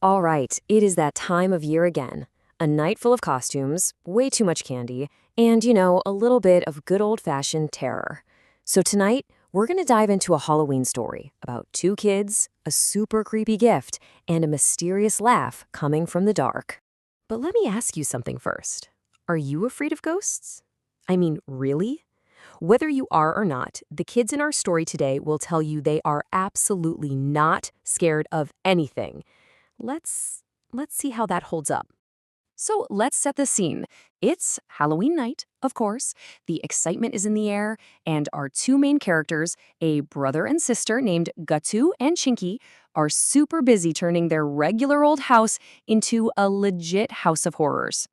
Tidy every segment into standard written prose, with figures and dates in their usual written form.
All right, it is that time of year again. A night full of costumes, way too much candy, and, a little bit of good old-fashioned terror. So tonight, we're going to dive into a Halloween story about two kids, a super creepy gift, and a mysterious laugh coming from the dark. But let me ask you something first. Are you afraid of ghosts? I mean, really? Whether you are or not, the kids in our story today will tell you they are absolutely not scared of anything. Let's let's see how that holds up. So let's set the scene. It's Halloween night, of course. The excitement is in the air, and our two main characters, a brother and sister named Gatu and Chinky, are super busy turning their regular old house into a legit house of horrors.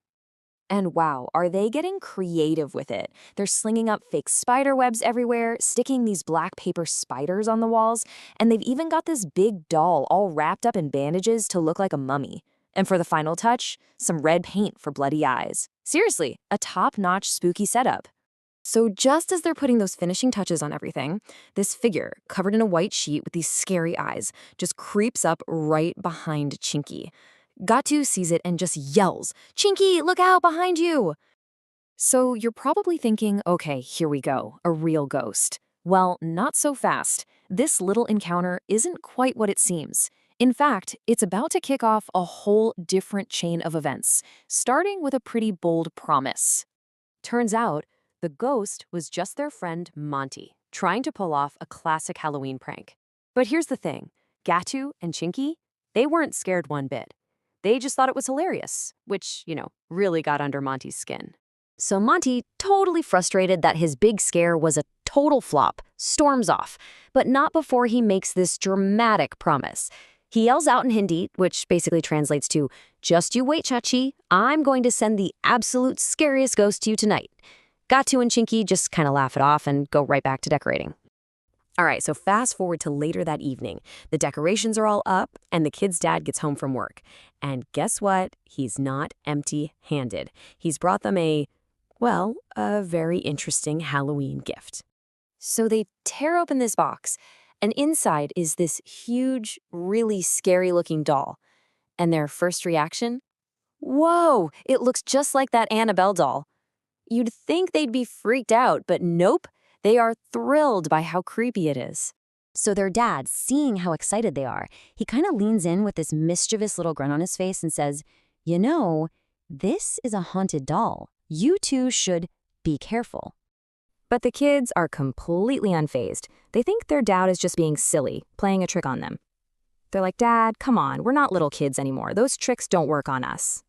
And wow, are they getting creative with it? They're slinging up fake spider webs everywhere, sticking these black paper spiders on the walls, and they've even got this big doll all wrapped up in bandages to look like a mummy. And for the final touch, some red paint for bloody eyes. Seriously, a top-notch spooky setup. So just as they're putting those finishing touches on everything, this figure, covered in a white sheet with these scary eyes, just creeps up right behind Chinky. Gatu sees it and just yells, "Chinky, look out behind you!" So you're probably thinking, okay, here we go, a real ghost. Well, not so fast. This little encounter isn't quite what it seems. In fact, it's about to kick off a whole different chain of events, starting with a pretty bold promise. Turns out, the ghost was just their friend Monty, trying to pull off a classic Halloween prank. But here's the thing, Gatu and Chinky, they weren't scared one bit. They just thought it was hilarious, which, really got under Monty's skin. So Monty, totally frustrated that his big scare was a total flop, storms off, but not before he makes this dramatic promise. He yells out in Hindi, which basically translates to, "Just you wait, Chachi, I'm going to send the absolute scariest ghost to you tonight." Gatu and Chinky just kind of laugh it off and go right back to decorating. All right, so fast forward to later that evening. The decorations are all up, and the kid's dad gets home from work. And guess what? He's not empty-handed. He's brought them a very interesting Halloween gift. So they tear open this box, and inside is this huge, really scary-looking doll. And their first reaction? Whoa, it looks just like that Annabelle doll. You'd think they'd be freaked out, but nope. They are thrilled by how creepy it is. So their dad, seeing how excited they are, he kind of leans in with this mischievous little grin on his face and says, this is a haunted doll. You two should be careful. But the kids are completely unfazed. They think their dad is just being silly, playing a trick on them. They're like, "Dad, come on, we're not little kids anymore. Those tricks don't work on us."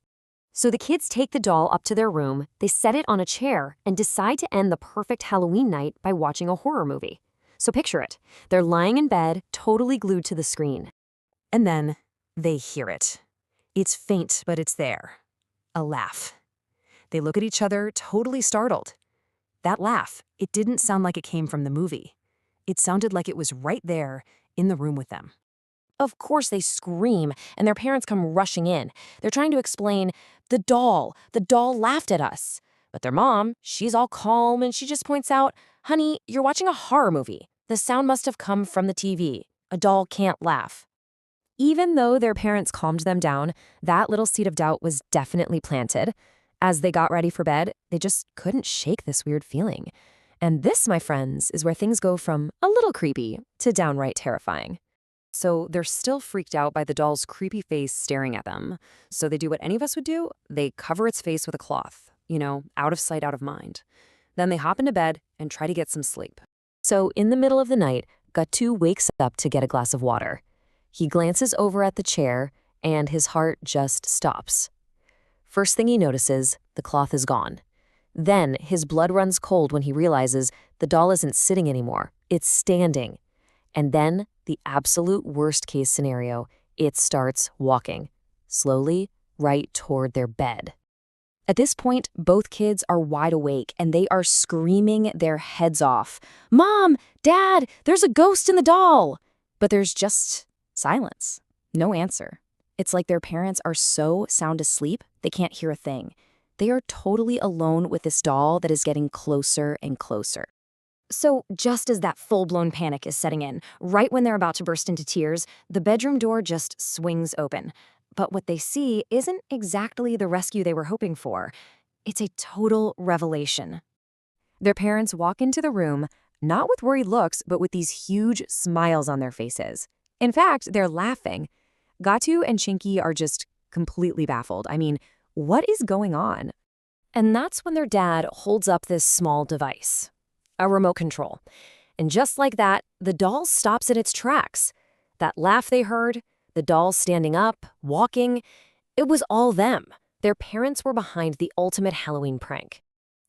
So the kids take the doll up to their room, they set it on a chair, and decide to end the perfect Halloween night by watching a horror movie. So picture it. They're lying in bed, totally glued to the screen. And then they hear it. It's faint, but it's there. A laugh. They look at each other, totally startled. That laugh, it didn't sound like it came from the movie. It sounded like it was right there, in the room with them. Of course they scream, and their parents come rushing in. They're trying to explain, the doll laughed at us. But their mom, she's all calm, and she just points out, "Honey, you're watching a horror movie. The sound must have come from the TV. A doll can't laugh." Even though their parents calmed them down, that little seed of doubt was definitely planted. As they got ready for bed, they just couldn't shake this weird feeling. And this, my friends, is where things go from a little creepy to downright terrifying. So they're still freaked out by the doll's creepy face staring at them. So they do what any of us would do. They cover its face with a cloth, out of sight, out of mind. Then they hop into bed and try to get some sleep. So in the middle of the night, Gatu wakes up to get a glass of water. He glances over at the chair, and his heart just stops. First thing he notices, the cloth is gone. Then his blood runs cold when he realizes the doll isn't sitting anymore. It's standing. And then, the absolute worst-case scenario, it starts walking, slowly, right toward their bed. At this point, both kids are wide awake, and they are screaming their heads off. "Mom! Dad! There's a ghost in the doll!" But there's just silence. No answer. It's like their parents are so sound asleep, they can't hear a thing. They are totally alone with this doll that is getting closer and closer. So just as that full-blown panic is setting in, right when they're about to burst into tears, the bedroom door just swings open. But what they see isn't exactly the rescue they were hoping for. It's a total revelation. Their parents walk into the room, not with worried looks, but with these huge smiles on their faces. In fact, they're laughing. Gatu and Chinky are just completely baffled. I mean, what is going on? And that's when their dad holds up this small device, a remote control. And just like that, the doll stops in its tracks. That laugh they heard, the doll standing up, walking, it was all them. Their parents were behind the ultimate Halloween prank.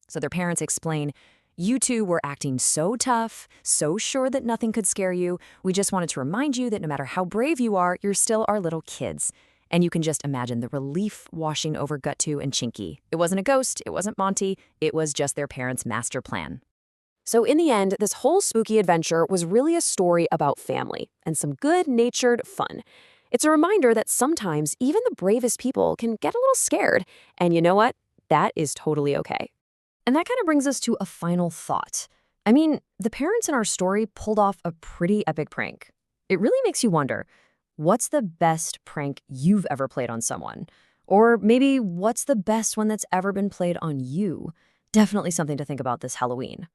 So their parents explain, "You two were acting so tough, so sure that nothing could scare you. We just wanted to remind you that no matter how brave you are, you're still our little kids." And you can just imagine the relief washing over Guttu and Chinky. It wasn't a ghost, it wasn't Monty, it was just their parents' master plan. So in the end, this whole spooky adventure was really a story about family and some good-natured fun. It's a reminder that sometimes even the bravest people can get a little scared. And you know what? That is totally okay. And that kind of brings us to a final thought. I mean, the parents in our story pulled off a pretty epic prank. It really makes you wonder, what's the best prank you've ever played on someone? Or maybe what's the best one that's ever been played on you? Definitely something to think about this Halloween.